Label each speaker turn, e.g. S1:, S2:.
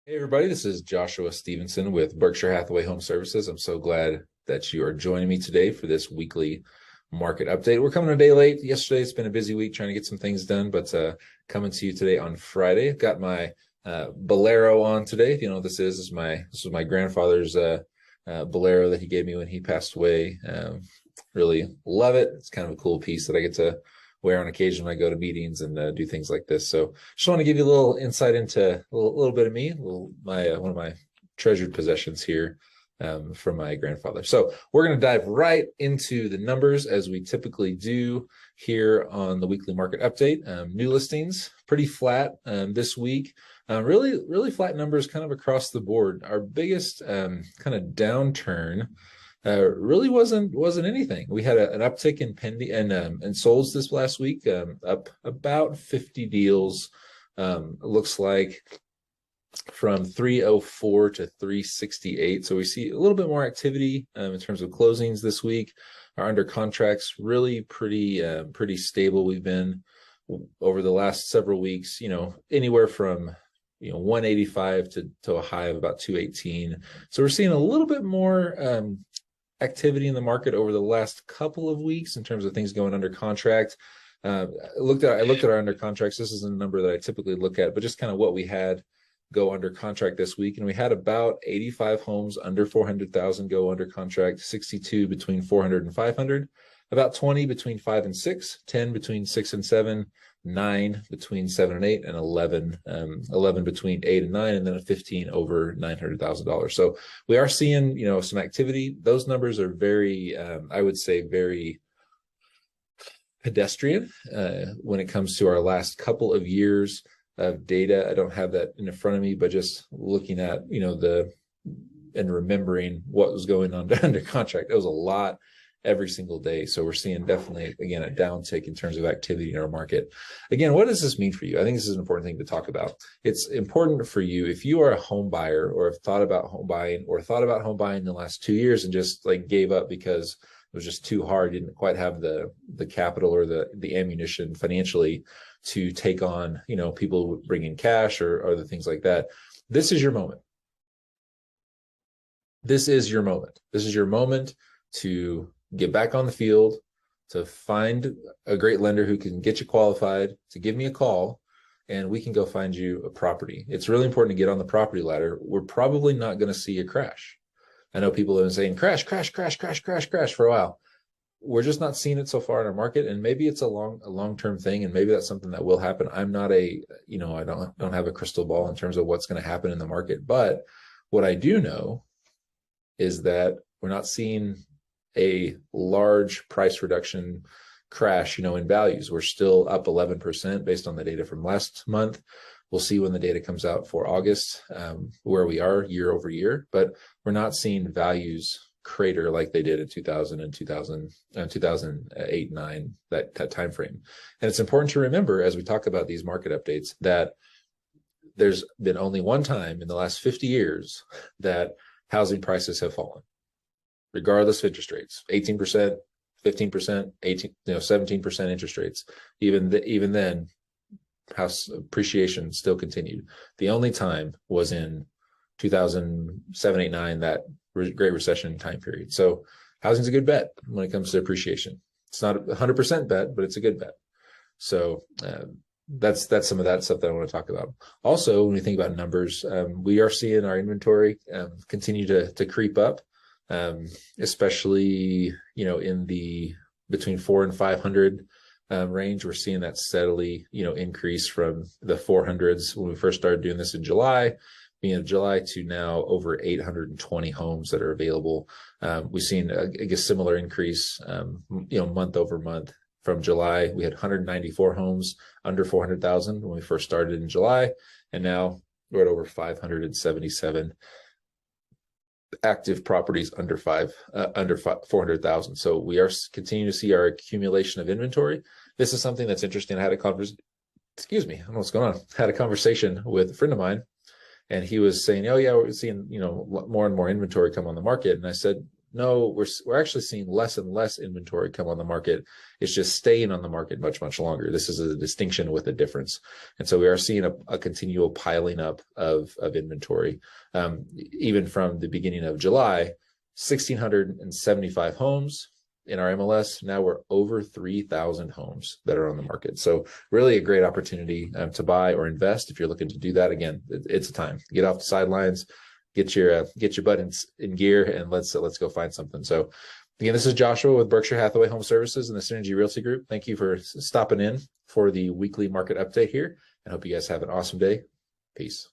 S1: Hey everybody, this is Joshua Stephenson with Berkshire Hathaway Home Services. I'm so glad that you are joining me today for this weekly market update. We're coming a day late. Yesterday, it's been a busy week trying to get some things done, but coming to you today on Friday. I've got my Bolero on today. If you know what this is, this was my grandfather's Bolero that he gave me when he passed away. Really love it. It's kind of a cool piece that I get to wear on occasion when I go to meetings and do things like this. So just want to give you a little insight into a little bit of me, one of my treasured possessions here from my grandfather. So we're going to dive right into the numbers as we typically do here on the weekly market update. New listings, pretty flat this week. Really flat numbers kind of across the board. Our biggest kind of downturn really wasn't anything. We had an uptick in pending and solds this last week, up about 50 deals. Looks like from 304 to 368. So we see a little bit more activity in terms of closings this week. Our under contracts really pretty stable. We've been over the last several weeks, anywhere from 185 to a high of about 218. So we're seeing a little bit more activity in the market over the last couple of weeks in terms of things going under contract. I looked at our under contracts. This is a number that I typically look at, but just kind of what we had go under contract this week. And we had about 85 homes under 400,000 go under contract, 62 between 400 and 500, about 20 between 5 and 6, 10 between 6 and 7, 9 between 7 and 8, and 11 between 8 and 9, and then a 15 over $900,000. So we are seeing, some activity. Those numbers are very, I would say, very pedestrian when it comes to our last couple of years of data. I don't have that in front of me, but just looking at, and remembering what was going on under contract, it was a lot every single day. So we're seeing definitely, again, a downtick in terms of activity in our market. Again, what does this mean for you? I think this is an important thing to talk about. It's important for you if you are a home buyer or have thought about home buying in the last 2 years and just like gave up because it was just too hard, didn't quite have the capital or the ammunition financially to take on, people bringing cash or other things like that. This is your moment. This is your moment. This is your moment to get back on the field, to find a great lender who can get you qualified, to give me a call, and we can go find you a property. It's really important to get on the property ladder. We're probably not going to see a crash. I know people have been saying crash for a while. We're just not seeing it so far in our market, and maybe it's a long-term thing, and maybe that's something that will happen. I'm not I don't have a crystal ball in terms of what's going to happen in the market, but what I do know is that we're not seeing a large price reduction crash, in values. We're still up 11% based on the data from last month. We'll see when the data comes out for August, where we are year over year, but we're not seeing values crater like they did in 2000 and 2008, 9, that time frame. And it's important to remember as we talk about these market updates that there's been only one time in the last 50 years that housing prices have fallen, regardless of interest rates, 18%, 15%, 17% interest rates. Even then, house appreciation still continued. The only time was in 2007, 8, 9, that Great Recession time period. So housing's a good bet when it comes to appreciation. It's not a 100% bet, but it's a good bet. So that's some of that stuff that I want to talk about. Also, when we think about numbers, we are seeing our inventory continue to creep up. Especially, in the between 400 and 500 range. We're seeing that steadily, increase from the 400s when we first started doing this in July, to now over 820 homes that are available. We've seen a similar increase, month over month. From July, we had 194 homes under 400,000 when we first started in July, and now we're at over 577 active properties under 400,000. So we are continuing to see our accumulation of inventory. This is something that's interesting. I had a conversation. Excuse me, I don't know what's going on. I had a conversation with a friend of mine, and he was saying, "Oh yeah, we're seeing more and more inventory come on the market." And I said, No, we're actually seeing less and less inventory come on the market. It's just staying on the market much, much longer. This is a distinction with a difference. And so we are seeing a continual piling up of inventory. Even from the beginning of July, 1,675 homes in our MLS. Now we're over 3,000 homes that are on the market. So really a great opportunity to buy or invest. If you're looking to do that, again, it's a time. Get off the sidelines, get your butt in gear, and let's go find something. So again, this is Joshua with Berkshire Hathaway Home Services and the Synergy Realty Group. Thank you for stopping in for the weekly market update here, and hope you guys have an awesome day. Peace.